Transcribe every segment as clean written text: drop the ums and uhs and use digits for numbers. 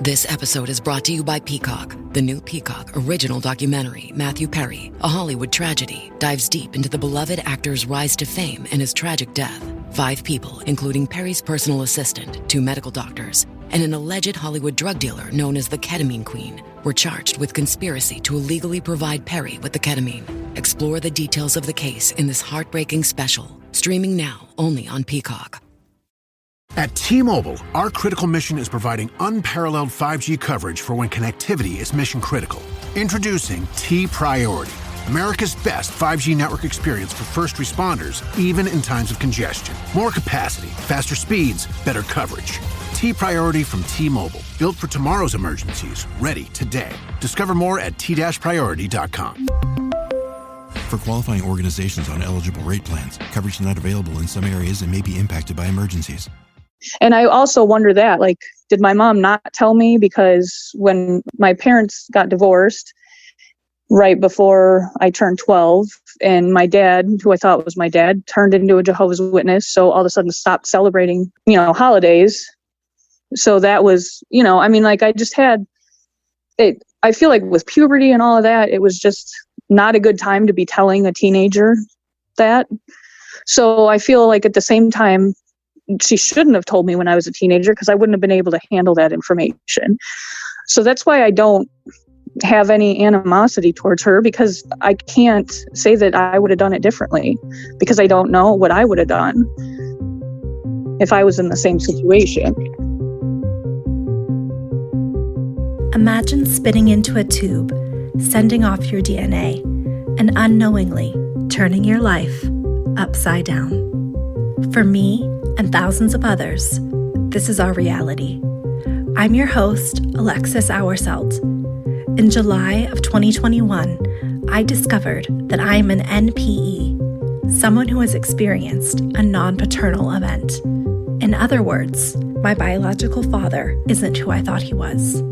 This episode is brought to you by Peacock. The new Peacock original documentary, Matthew Perry, A Hollywood Tragedy, dives deep into the beloved actor's rise to fame and his tragic death. 5 people, including Perry's personal assistant, 2 medical doctors, and an alleged Hollywood drug dealer known as the Ketamine Queen, were charged with conspiracy to illegally provide Perry with the ketamine. Explore the details of the case in this heartbreaking special, streaming now only on Peacock. At T-Mobile, our critical mission is providing unparalleled 5G coverage for when connectivity is mission critical. Introducing T-Priority, America's best 5G network experience for first responders, even in times of congestion. More capacity, faster speeds, better coverage. T-Priority from T-Mobile, built for tomorrow's emergencies, ready today. Discover more at t-priority.com. For qualifying organizations on eligible rate plans, coverage not available in some areas and may be impacted by emergencies. And I also wonder that, like, did my mom not tell me? Because when my parents got divorced right before I turned 12, and my dad, who I thought was my dad, turned into a Jehovah's Witness, so all of a sudden stopped celebrating, holidays. So that was, I just had it. I feel like with puberty and all of that, it was just not a good time to be telling a teenager that. So I feel like at the same time, she shouldn't have told me when I was a teenager, because I wouldn't have been able to handle that information. So that's why I don't have any animosity towards her, because I can't say that I would have done it differently, because I don't know what I would have done if I was in the same situation. Imagine spitting into a tube, sending off your DNA, and unknowingly turning your life upside down. For me and thousands of others, this is our reality. I'm your host, Alexis Auerselt. In July of 2021, I discovered that I am an NPE, someone who has experienced a non-paternal event. In other words, my biological father isn't who I thought he was.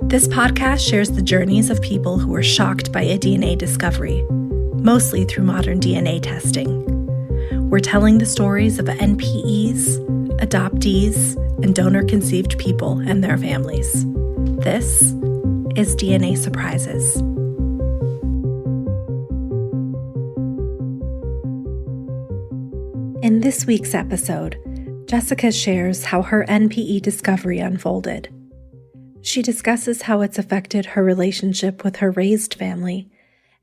This podcast shares the journeys of people who were shocked by a DNA discovery, mostly through modern DNA testing. We're telling the stories of NPEs, adoptees, and donor-conceived people and their families. This is DNA Surprises. In this week's episode, Jessica shares how her NPE discovery unfolded. She discusses how it's affected her relationship with her raised family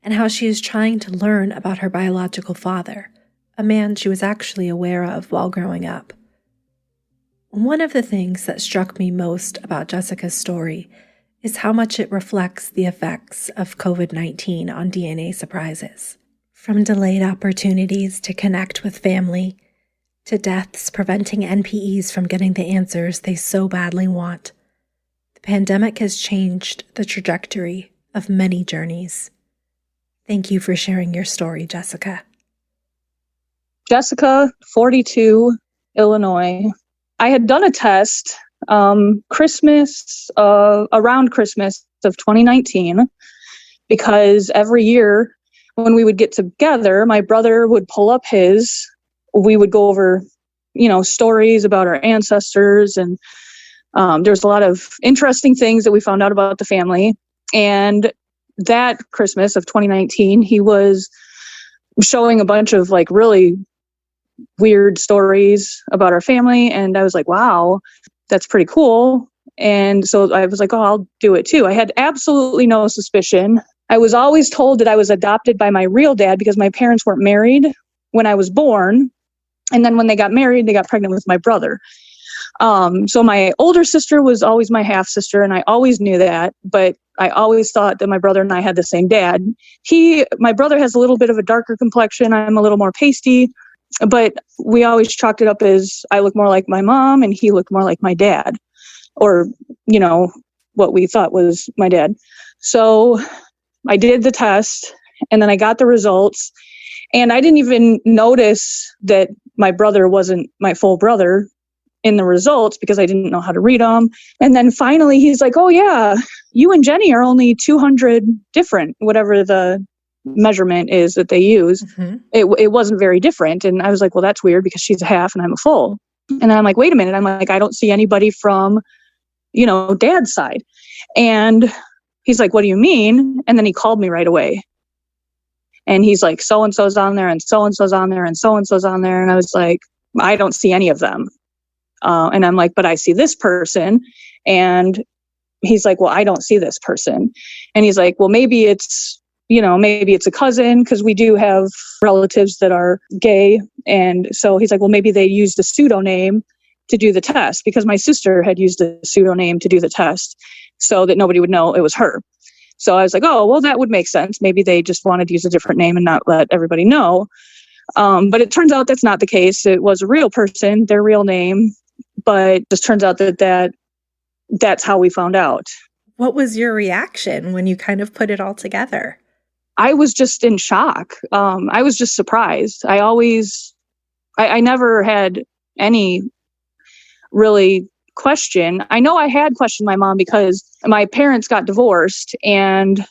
and how she is trying to learn about her biological father, a man she was actually aware of while growing up. One of the things that struck me most about Jessica's story is how much it reflects the effects of COVID-19 on DNA Surprises. From delayed opportunities to connect with family, to deaths preventing NPEs from getting the answers they so badly want. The pandemic has changed the trajectory of many journeys. Thank you for sharing your story, Jessica. Jessica, 42, Illinois. I had done a test around Christmas of 2019, because every year when we would get together, my brother would pull up his, we would go over, stories about our ancestors, and there's a lot of interesting things that we found out about the family. And that Christmas of 2019, he was showing a bunch of really weird stories about our family. And I was like, wow, that's pretty cool. And so I was like, oh, I'll do it too. I had absolutely no suspicion. I was always told that I was adopted by my real dad because my parents weren't married when I was born. And then when they got married, they got pregnant with my brother. So my older sister was always my half sister, and I always knew that, but I always thought that my brother and I had the same dad. My brother has a little bit of a darker complexion. I'm a little more pasty, but we always chalked it up as I look more like my mom and he looked more like my dad, or, what we thought was my dad. So I did the test, and then I got the results, and I didn't even notice that my brother wasn't my full brother in the results because I didn't know how to read them. And then finally he's like, oh yeah, you and Jenny are only 200 different, whatever the measurement is that they use. Mm-hmm. It wasn't very different. And I was like, well, that's weird because she's a half and I'm a full. And then I'm like, wait a minute. I'm like, I don't see anybody from dad's side. And he's like, what do you mean? And then he called me right away. And he's like, so-and-so's on there and so-and-so's on there and so-and-so's on there. And I was like, I don't see any of them. And I'm like, but I see this person. And he's like, well, I don't see this person. And he's like, well, maybe it's a cousin, because we do have relatives that are gay. And so he's like, well, maybe they used a pseudonym to do the test, because my sister had used a pseudonym to do the test so that nobody would know it was her. So I was like, oh, well, that would make sense. Maybe they just wanted to use a different name and not let everybody know. But it turns out that's not the case. It was a real person, their real name. But it just turns out that's how we found out. What was your reaction when you kind of put it all together? I was just in shock. I was just surprised. I never had any really question. I know I had questioned my mom because my parents got divorced and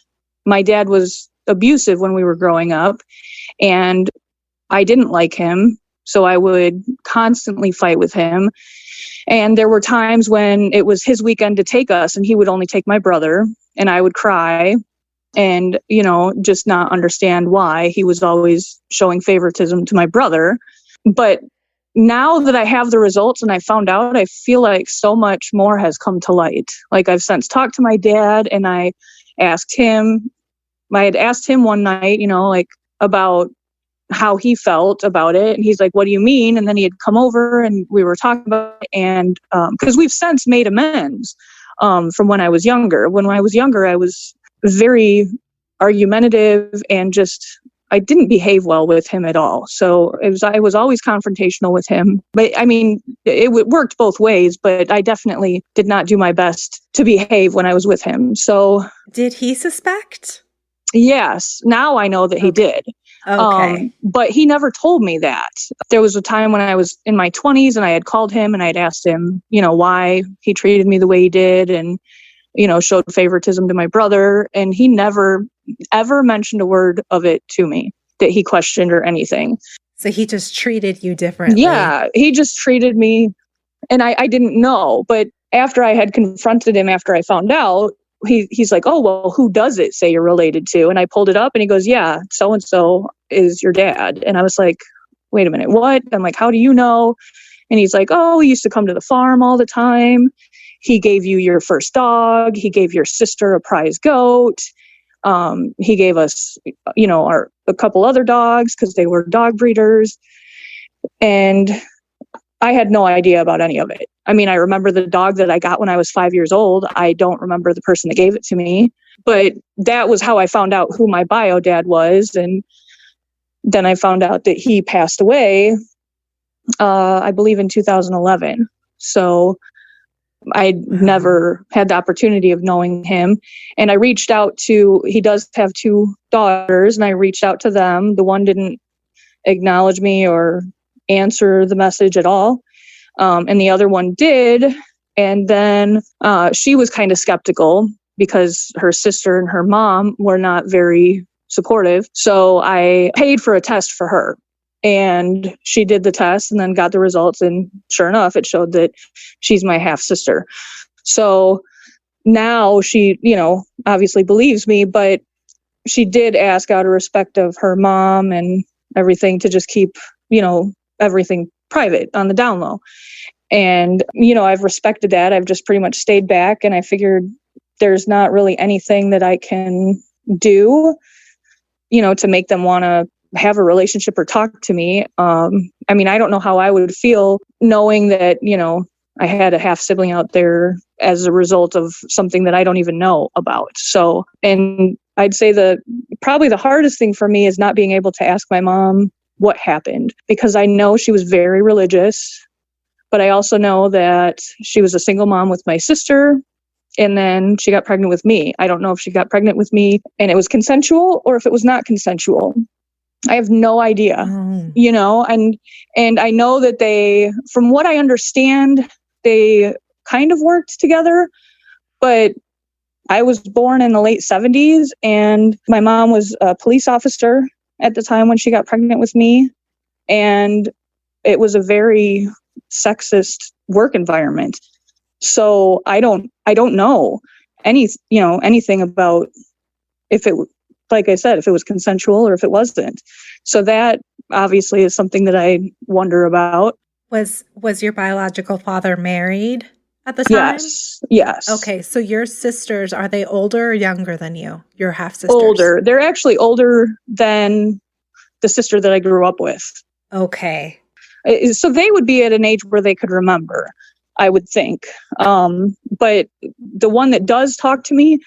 my dad was abusive when we were growing up, and I didn't like him. So I would constantly fight with him. And there were times when it was his weekend to take us and he would only take my brother, and I would cry and, just not understand why he was always showing favoritism to my brother. But now that I have the results and I found out, I feel like so much more has come to light. Like, I've since talked to my dad, and I had asked him one night, about how he felt about it. And he's like, what do you mean? And then he had come over and we were talking about it. And because we've since made amends from when I was younger. When I was younger, I was very argumentative and I didn't behave well with him at all. So I was always confrontational with him. But I mean, it worked both ways, but I definitely did not do my best to behave when I was with him. So did he suspect? Yes. Now I know that he did. Okay. But he never told me that. There was a time when I was in my 20s and I had called him and I had asked him, why he treated me the way he did and, showed favoritism to my brother. And he never, ever mentioned a word of it to me that he questioned or anything. So he just treated you differently. Yeah, he just treated me, and I didn't know. But after I had confronted him, after I found out, he's like, oh, well, who does it say you're related to? And I pulled it up and he goes, yeah, so-and-so is your dad. And I was like, wait a minute, what? I'm like, how do you know? And he's like, oh, he used to come to the farm all the time. He gave you your first dog. He gave your sister a prize goat. He gave us, a couple other dogs because they were dog breeders. And I had no idea about any of it. I mean, I remember the dog that I got when I was 5 years old. I don't remember the person that gave it to me, but that was how I found out who my bio dad was. And then I found out that he passed away, I believe in 2011. So I never had the opportunity of knowing him. And I reached out he does have 2 daughters, and I reached out to them. The one didn't acknowledge me or answer the message at all. And the other one did. And then she was kind of skeptical because her sister and her mom were not very supportive. So I paid for a test for her. And she did the test and then got the results. And sure enough, it showed that she's my half sister. So now she, obviously believes me, but she did ask out of respect of her mom and everything to just keep, everything private on the down low. And, I've respected that. I've just pretty much stayed back, and I figured there's not really anything that I can do, to make them want to have a relationship or talk to me. I mean, I don't know how I would feel knowing that, I had a half sibling out there as a result of something that I don't even know about. So, and I'd say probably the hardest thing for me is not being able to ask my mom what happened, because I know she was very religious, but I also know that she was a single mom with my sister, and then she got pregnant with me. I don't know if she got pregnant with me and it was consensual or if it was not consensual. I have no idea, and I know that from what I understand, they kind of worked together, but I was born in the late 70s and my mom was a police officer at the time when she got pregnant with me. And it was a very sexist work environment. So I don't know anything about if it, like I said, if it was consensual or if it wasn't. So that obviously is something that I wonder about. Was your biological father married at the time? Yes. Okay, so your sisters, are they older or younger than you? Your half sisters? Older. They're actually older than the sister that I grew up with. Okay. So they would be at an age where they could remember, I would think. But the one that does talk to me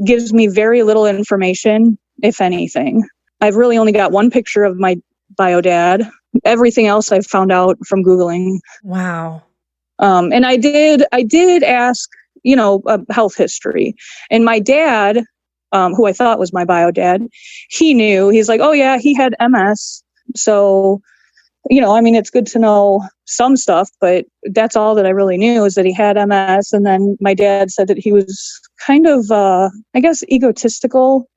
gives me very little information, if anything. I've really only got one picture of my bio dad. Everything else I've found out from Googling. Wow. And I did ask, a health history. And my dad, who I thought was my bio dad, he knew. He's like, oh yeah, he had MS. So, it's good to know some stuff, but that's all that I really knew, is that he had MS. And then my dad said that he was kind of, I guess, egotistical.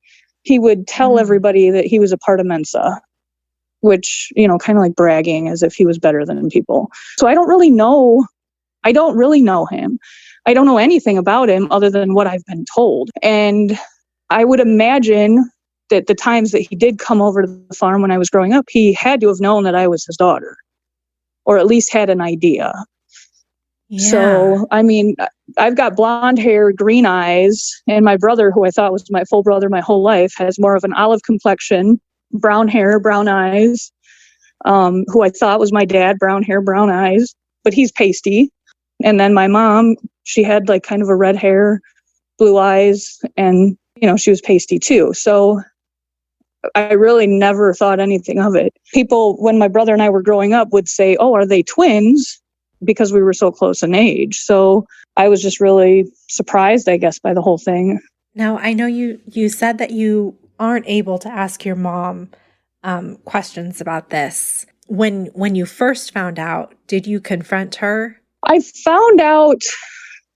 He would tell everybody that he was a part of Mensa, which, kind of like bragging as if he was better than people. So I don't really know him. I don't know anything about him other than what I've been told. And I would imagine that the times that he did come over to the farm when I was growing up, he had to have known that I was his daughter, or at least had an idea. Yeah. So, I've got blonde hair, green eyes, and my brother, who I thought was my full brother my whole life, has more of an olive complexion, brown hair, brown eyes, who I thought was my dad, brown hair, brown eyes, but he's pasty. And then my mom, she had like kind of a red hair, blue eyes, and, she was pasty too. So I really never thought anything of it. People, when my brother and I were growing up, would say, oh, are they twins? Because we were so close in age. So I was just really surprised, I guess, by the whole thing. Now, I know you said that you aren't able to ask your mom questions about this. When you first found out, did you confront her? I found out,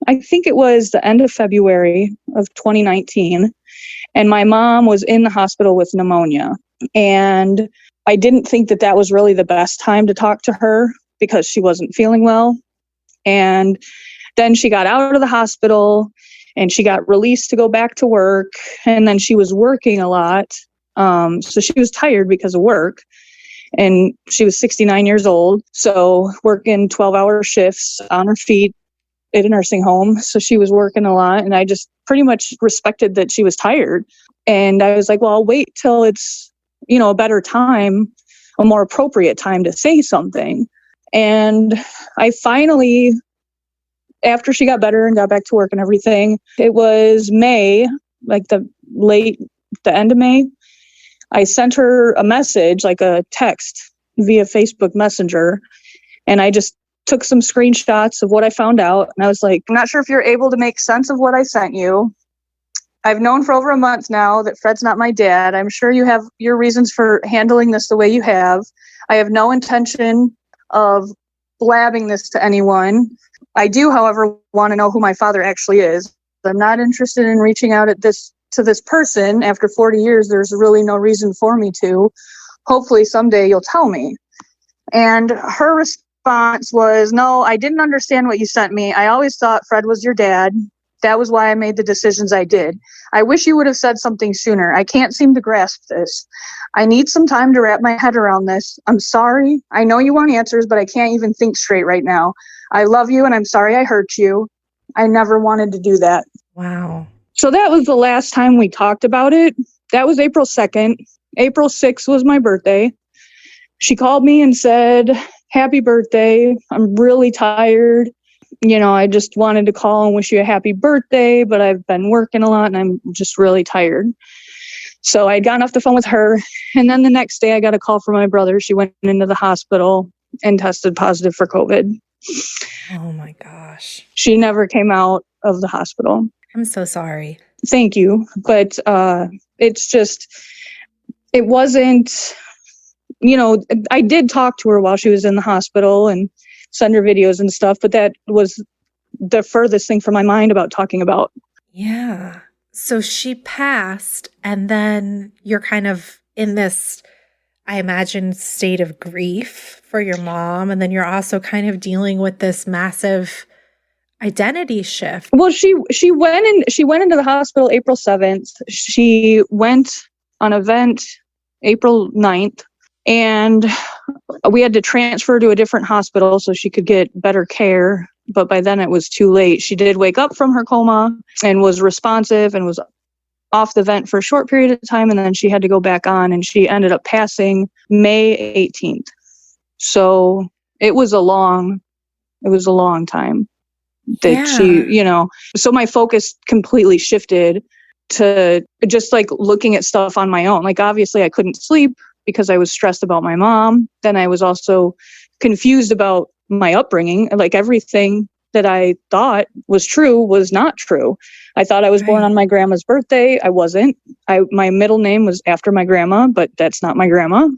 I think it was the end of February of 2019. And my mom was in the hospital with pneumonia. And I didn't think that was really the best time to talk to her because she wasn't feeling well. And then she got out of the hospital and she got released to go back to work. And then she was working a lot. So she was tired because of work. And she was 69 years old. So working 12-hour shifts on her feet at a nursing home. So she was working a lot, and I just pretty much respected that she was tired. And I was like, well, I'll wait till it's, a better time, a more appropriate time to say something. And I finally, after she got better and got back to work and everything, it was May, like the end of May, I sent her a message, like a text via Facebook Messenger. And I just took some screenshots of what I found out. And I was like, I'm not sure if you're able to make sense of what I sent you. I've known for over a month now that Fred's not my dad. I'm sure you have your reasons for handling this the way you have. I have no intention of blabbing this to anyone. I do, however, want to know who my father actually is. I'm not interested in reaching out to this person. After 40 years, there's really no reason for me to. Hopefully someday you'll tell me. And her response was, no, I didn't understand what you sent me. I always thought Fred was your dad. That was why I made the decisions I did. I wish you would have said something sooner. I can't seem to grasp this. I need some time to wrap my head around this. I'm sorry. I know you want answers, but I can't even think straight right now. I love you, and I'm sorry I hurt you. I never wanted to do that. Wow. So that was the last time we talked about it. That was April 2nd. April 6th was my birthday. She called me and said, happy birthday. I'm really tired. I just wanted to call and wish you a happy birthday, but I've been working a lot and I'm just really tired. So I had gotten off the phone with her. And then the next day I got a call from my brother. She went into the hospital and tested positive for COVID. Oh my gosh. She never came out of the hospital. I'm so sorry. Thank you. But it's just, it wasn't, I did talk to her while she was in the hospital and send her videos and stuff, but that was the furthest thing from my mind about talking about. Yeah. So she passed, and then you're kind of in this, I imagine, state of grief for your mom. And then you're also kind of dealing with this massive, identity shift. Well, she went into the hospital April 7th. She went on a vent April 9th, and we had to transfer to a different hospital so she could get better care. But by then it was too late. She did wake up from her coma and was responsive and was off the vent for a short period of time, and then she had to go back on, and she ended up passing May 18th. So it was a long time that she, so my focus completely shifted to just like looking at stuff on my own. Like, obviously I couldn't sleep because I was stressed about my mom. Then I was also confused about my upbringing. Like, everything that I thought was true was not true. I thought I was born on my grandma's birthday. I wasn't. My middle name was after my grandma, but that's not my grandma.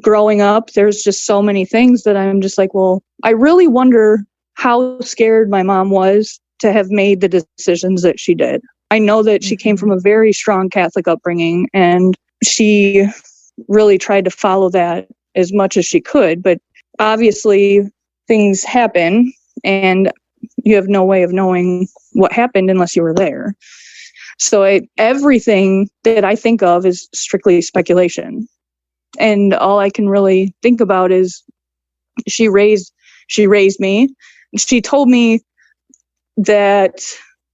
Growing up, there's just so many things that I'm just like, well, I really wonder how scared my mom was to have made the decisions that she did. I know that she came from a very strong Catholic upbringing, and she really tried to follow that as much as she could. But obviously things happen, and you have no way of knowing what happened unless you were there. So everything that I think of is strictly speculation. And all I can really think about is she raised me. She told me that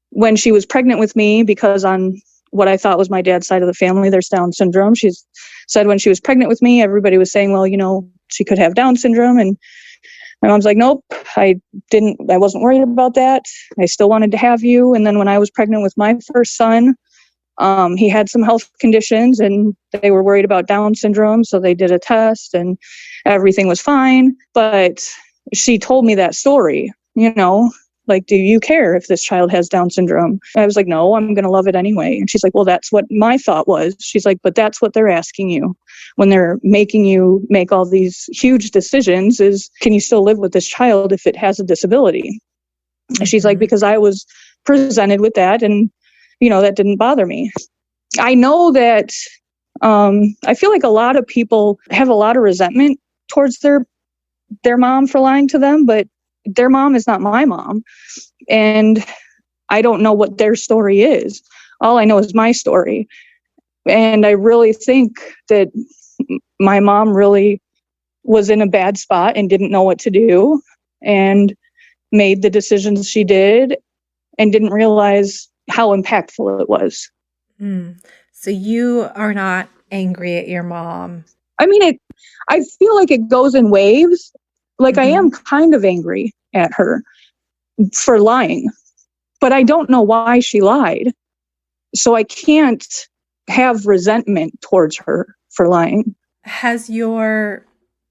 when she was pregnant with me, because on what I thought was my dad's side of the family, there's Down syndrome. She said when she was pregnant with me, everybody was saying, well, she could have Down syndrome. And my mom's like, nope, I wasn't worried about that. I still wanted to have you. And then when I was pregnant with my first son, he had some health conditions and they were worried about Down syndrome. So they did a test and everything was fine. But she told me that story, like, do you care if this child has Down syndrome? I was like, no, I'm going to love it anyway. And she's like, well, that's what my thought was. She's like, but that's what they're asking you when they're making you make all these huge decisions is, can you still live with this child if it has a disability? And she's like, because I was presented with that and, that didn't bother me. I know that I feel like a lot of people have a lot of resentment towards their mom for lying to them, but their mom is not my mom. And I don't know what their story is. All I know is my story. And I really think that my mom really was in a bad spot and didn't know what to do and made the decisions she did and didn't realize how impactful it was. So you are not angry at your mom? I mean, I feel like it goes in waves. Like, I am kind of angry at her for lying, but I don't know why she lied. So I can't have resentment towards her for lying. Has your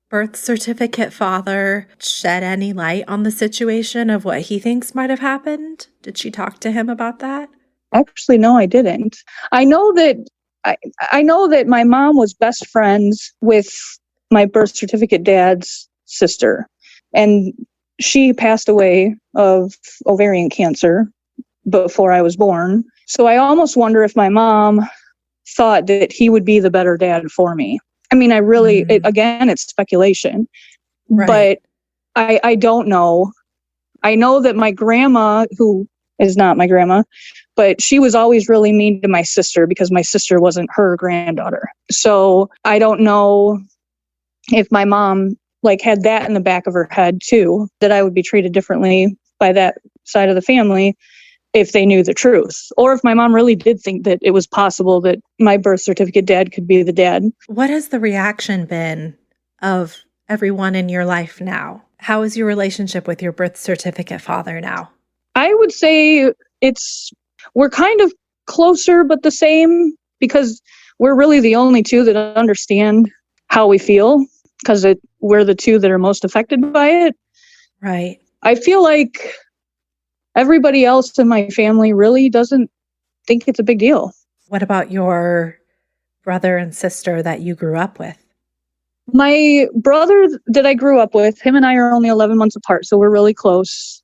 birth certificate father shed any light on the situation of what he thinks might have happened? Did she talk to him about that? Actually, no, I didn't. I know that my mom was best friends with my birth certificate dad's sister, and she passed away of ovarian cancer before I was born. So I almost wonder if my mom thought that he would be the better dad for me. I mean, I really, again, it's speculation, but I don't know. I know that my grandma, who is not my grandma, but she was always really mean to my sister because my sister wasn't her granddaughter. So I don't know if my mom had that in the back of her head too, that I would be treated differently by that side of the family if they knew the truth. Or if my mom really did think that it was possible that my birth certificate dad could be the dad. What has the reaction been of everyone in your life now? How is your relationship with your birth certificate father now? I would say we're kind of closer but the same, because we're really the only two that understand how we feel, because we're the two that are most affected by it. Right. I feel like everybody else in my family really doesn't think it's a big deal. What about your brother and sister that you grew up with? My brother that I grew up with, him and I are only 11 months apart, so we're really close.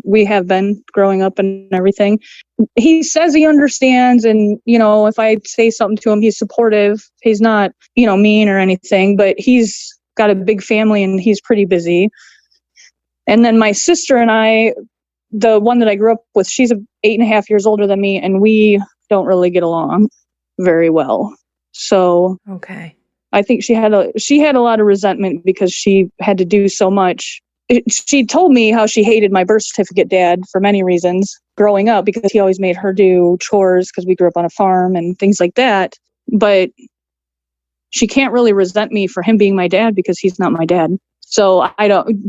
We have been growing up and everything. He says he understands, and if I say something to him, he's supportive. He's not mean or anything, but he's got a big family and he's pretty busy. And then my sister and I, the one that I grew up with, she's 8.5 years older than me, and we don't really get along very well. So Okay. I think she had a lot of resentment because she had to do so much. She told me how she hated my birth certificate dad for many reasons growing up, because he always made her do chores because we grew up on a farm and things like that. But she can't really resent me for him being my dad because he's not my dad. So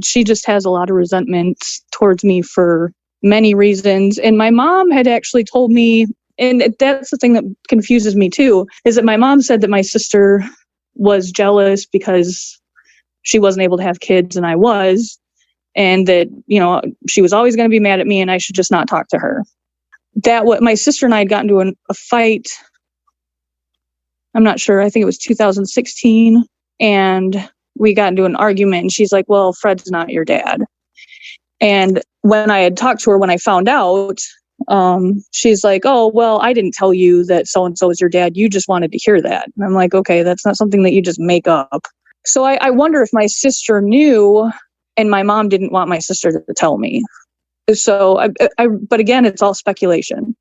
she just has a lot of resentment towards me for many reasons. And my mom had actually told me, and that's the thing that confuses me too, is that my mom said that my sister was jealous because she wasn't able to have kids and I was, and that, she was always going to be mad at me and I should just not talk to her. My sister and I had gotten into a fight. I'm not sure. I think it was 2016. And we got into an argument and she's like, well, Fred's not your dad. And when I had talked to her, when I found out, she's like, oh, well, I didn't tell you that so-and-so is your dad. You just wanted to hear that. And I'm like, okay, that's not something that you just make up. So I wonder if my sister knew and my mom didn't want my sister to tell me. So but again, it's all speculation.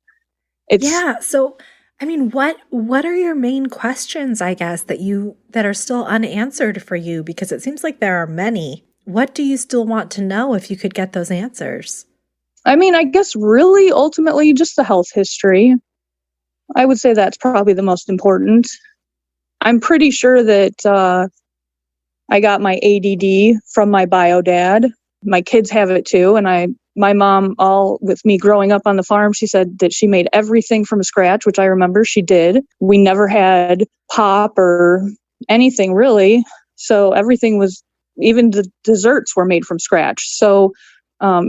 Yeah. So, I mean, what are your main questions, I guess, that are still unanswered for you? Because it seems like there are many. What do you still want to know if you could get those answers? I mean, I guess really ultimately just the health history. I would say that's probably the most important. I'm pretty sure that I got my ADD from my bio dad. My kids have it too. And my mom, all with me growing up on the farm, she said that she made everything from scratch, which I remember she did. We never had pop or anything really. So everything was, even the desserts were made from scratch. So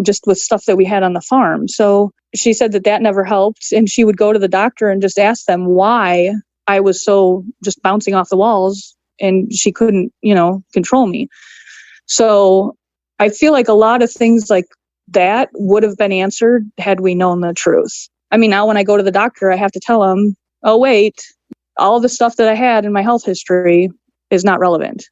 just with stuff that we had on the farm. So she said that never helped. And she would go to the doctor and just ask them why I was so just bouncing off the walls and she couldn't, control me. So I feel like a lot of things like that would have been answered had we known the truth. I mean, now when I go to the doctor, I have to tell him, oh, wait, all the stuff that I had in my health history is not relevant.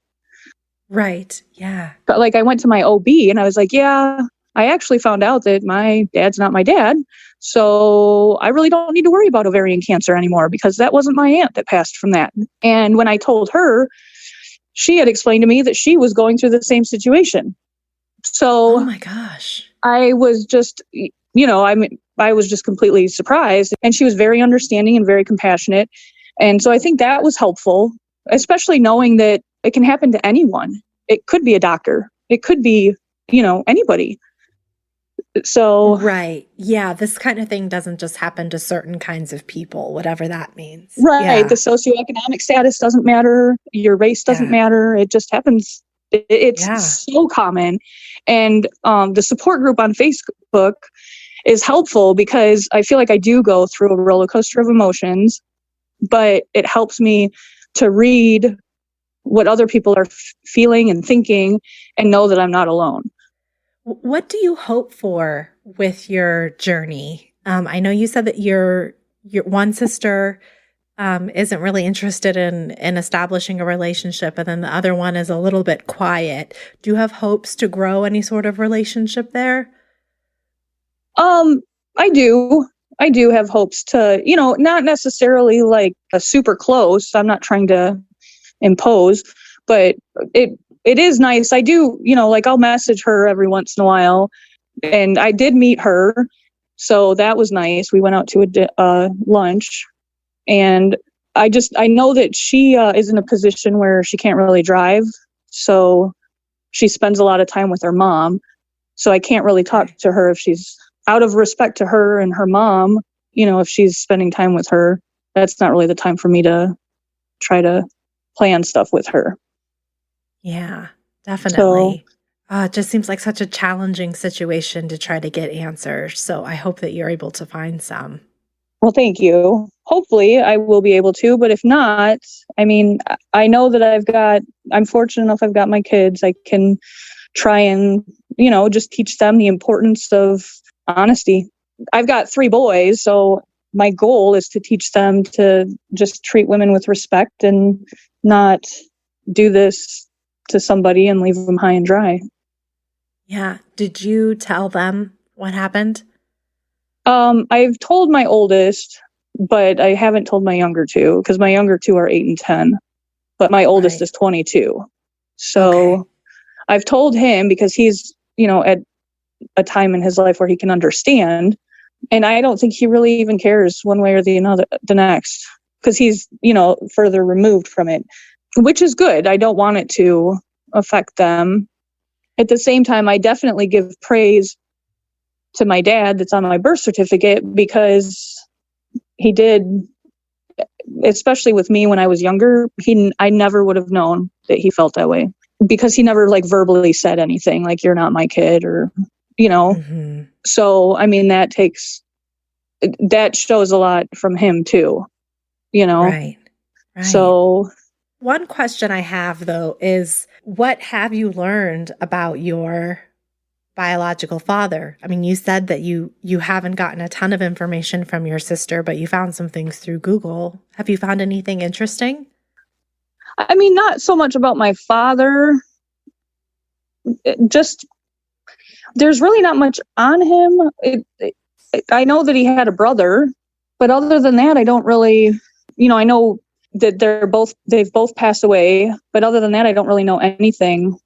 Right. Yeah. But like I went to my OB and I was like, yeah, I actually found out that my dad's not my dad. So I really don't need to worry about ovarian cancer anymore because that wasn't my aunt that passed from that. And when I told her, she had explained to me that she was going through the same situation. So oh my gosh. I was just, I was just completely surprised. And she was very understanding and very compassionate. And so I think that was helpful, especially knowing that it can happen to anyone. It could be a doctor. It could be, anybody. So. Right. Yeah. This kind of thing doesn't just happen to certain kinds of people, whatever that means. Right. Yeah. The socioeconomic status doesn't matter. Your race doesn't matter. It just happens. It's so common. And the support group on Facebook is helpful because I feel like I do go through a roller coaster of emotions, but it helps me to read what other people are feeling and thinking and know that I'm not alone. What do you hope for with your journey? I know you said that your one sister isn't really interested in establishing a relationship, and then the other one is a little bit quiet. Do you have hopes to grow any sort of relationship there? I do. I do have hopes to, not necessarily like a super close. I'm not trying to impose, but it is nice. I do, like I'll message her every once in a while, and I did meet her. So that was nice. We went out to a lunch, and I know that she is in a position where she can't really drive. So she spends a lot of time with her mom. So I can't really talk to her if she's out of respect to her and her mom. If she's spending time with her, that's not really the time for me to try to plan stuff with her. Yeah, definitely. It just seems like such a challenging situation to try to get answers. So I hope that you're able to find some. Well, thank you. Hopefully I will be able to, but if not, I mean, I know that I'm fortunate enough I've got my kids. I can try and, just teach them the importance of honesty. I've got 3 boys, so my goal is to teach them to just treat women with respect and not do this to somebody and leave them high and dry. Yeah. Did you tell them What happened? I've told my oldest, but I haven't told my younger two because my younger two are 8 and 10, but my oldest is 22. So I've told him because he's, at a time in his life where he can understand. And I don't think he really even cares one way or the next, because he's, further removed from it, which is good. I don't want it to affect them. At the same time, I definitely give praise to my dad that's on my birth certificate, because he did, especially with me when I was younger, I never would have known that he felt that way, because he never like verbally said anything like, you're not my kid, or, Mm-hmm. So, I mean, that shows a lot from him too, Right. So one question I have, though, is what have you learned about your biological father? I mean, you said that you haven't gotten a ton of information from your sister, but you found some things through Google. Have you found anything interesting? I mean, not so much about my father. There's really not much on him. I know that he had a brother, but other than that, I don't really, I know that they've both passed away, but other than that, I don't really know anything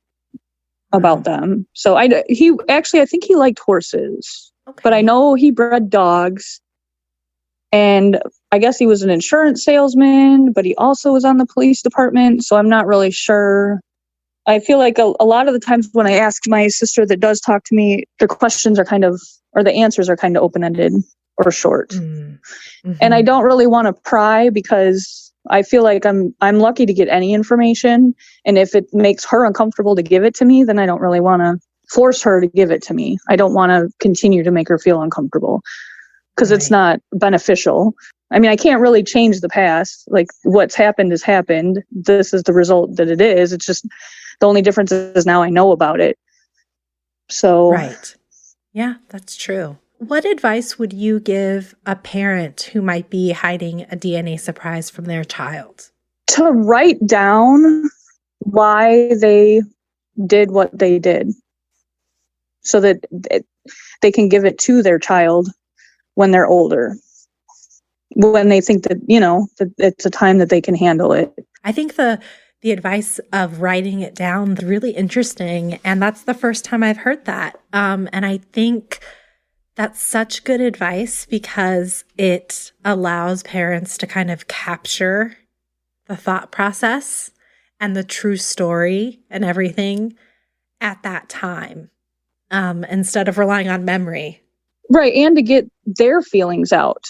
about them. So I think he liked horses, but I know he bred dogs, and I guess he was an insurance salesman, but he also was on the police department. So I'm not really sure. I feel like a lot of the times when I ask my sister that does talk to me, the questions are the answers are kind of open-ended or short. Mm-hmm. And I don't really want to pry, because I feel like I'm lucky to get any information. And if it makes her uncomfortable to give it to me, then I don't really want to force her to give it to me. I don't want to continue to make her feel uncomfortable, because it's not beneficial. I mean, I can't really change the past. Like, what's happened has happened. This is the result that it is. It's just the only difference is now I know about it. So. Right. Yeah, that's true. What advice would you give a parent who might be hiding a DNA surprise from their child? To write down why they did what they did, so that they can give it to their child when they're older, when they think that, that it's a time that they can handle it. I think the advice of writing it down is really interesting. And that's the first time I've heard that. And I think that's such good advice, because it allows parents to kind of capture the thought process and the true story and everything at that time, instead of relying on memory. Right. And to get their feelings out.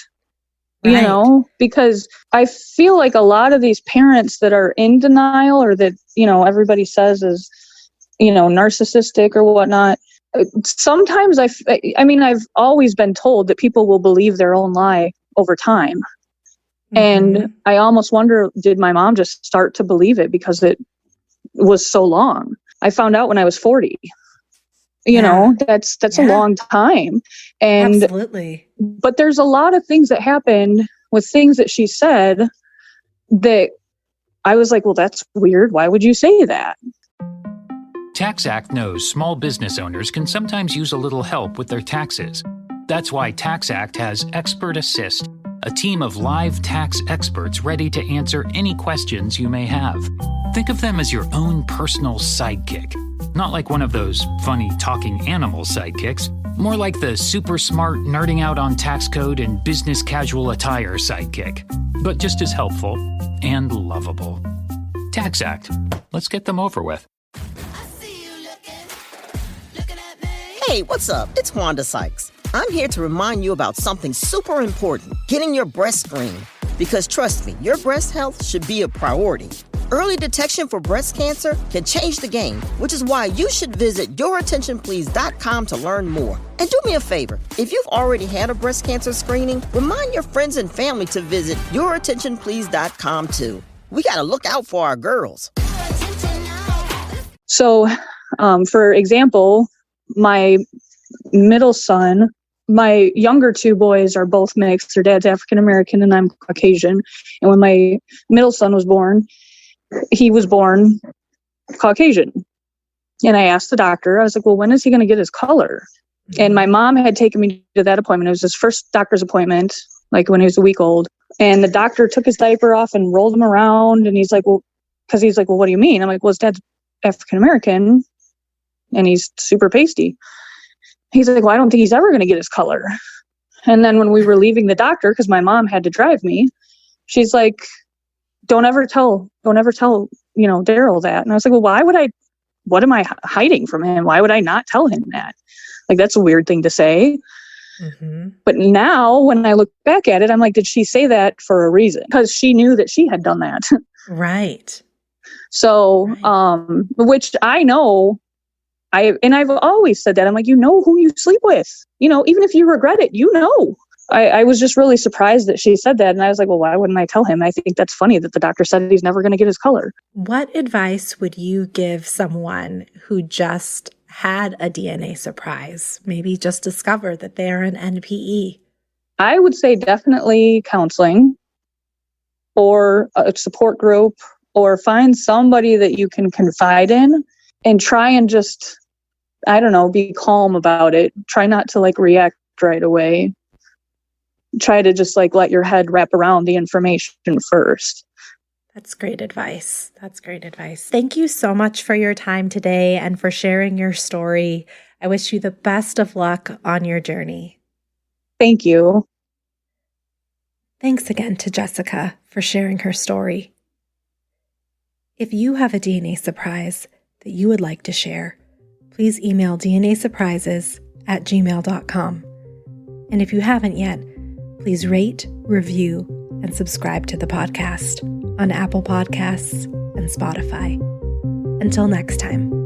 Right. Because I feel like a lot of these parents that are in denial, or that, everybody says is, narcissistic or whatnot. Sometimes I've always been told that people will believe their own lie over time. Mm-hmm. And I almost wonder, did my mom just start to believe it because it was so long? I found out when I was 40. That's a long time. And absolutely. But there's a lot of things that happened with things that she said that I was like, well, that's weird. Why would you say that? TaxAct knows small business owners can sometimes use a little help with their taxes. That's why TaxAct has Expert Assist, a team of live tax experts ready to answer any questions you may have. Think of them as your own personal sidekick. Not like one of those funny talking animal sidekicks, more like the super smart nerding out on tax code and business casual attire sidekick, but just as helpful and lovable. TaxAct. Let's get them over with. Hey, what's up? It's Wanda Sykes. I'm here to remind you about something super important, getting your breast screened. Because trust me, your breast health should be a priority. Early detection for breast cancer can change the game, which is why you should visit yourattentionplease.com to learn more. And do me a favor, if you've already had a breast cancer screening, remind your friends and family to visit yourattentionplease.com too. We gotta look out for our girls. So, for example, my middle son, my younger two boys are both mixed. Their dad's African American and I'm Caucasian. And when my middle son was born, he was born Caucasian. And I asked the doctor, I was like, well, when is he going to get his color? And my mom had taken me to that appointment. It was his first doctor's appointment, like when he was a week old. And the doctor took his diaper off and rolled him around. And he's like, well, what do you mean? I'm like, well, his dad's African-American and he's super pasty. He's like, well, I don't think he's ever going to get his color. And then when we were leaving the doctor, because my mom had to drive me, she's like, don't ever tell, Daryl that. And I was like, well, what am I hiding from him? Why would I not tell him that? Like, that's a weird thing to say. Mm-hmm. But now when I look back at it, I'm like, did she say that for a reason? Because she knew that she had done that. Right. So, which I know, I've always said that. I'm like, you know who you sleep with, even if you regret it, I was just really surprised that she said that. And I was like, well, why wouldn't I tell him? I think that's funny that the doctor said he's never going to get his color. What advice would you give someone who just had a DNA surprise, maybe just discovered that they're an NPE? I would say definitely counseling or a support group, or find somebody that you can confide in and try and just, be calm about it. Try not to react right away. Try to just let your head wrap around the information first. That's great advice. Thank you so much for your time today and for sharing your story. I wish you the best of luck on your journey. Thank you. Thanks again to Jessica for sharing her story. If you have a DNA surprise that you would like to share, please email dnasurprises@gmail.com. And if you haven't yet, please rate, review, and subscribe to the podcast on Apple Podcasts and Spotify. Until next time.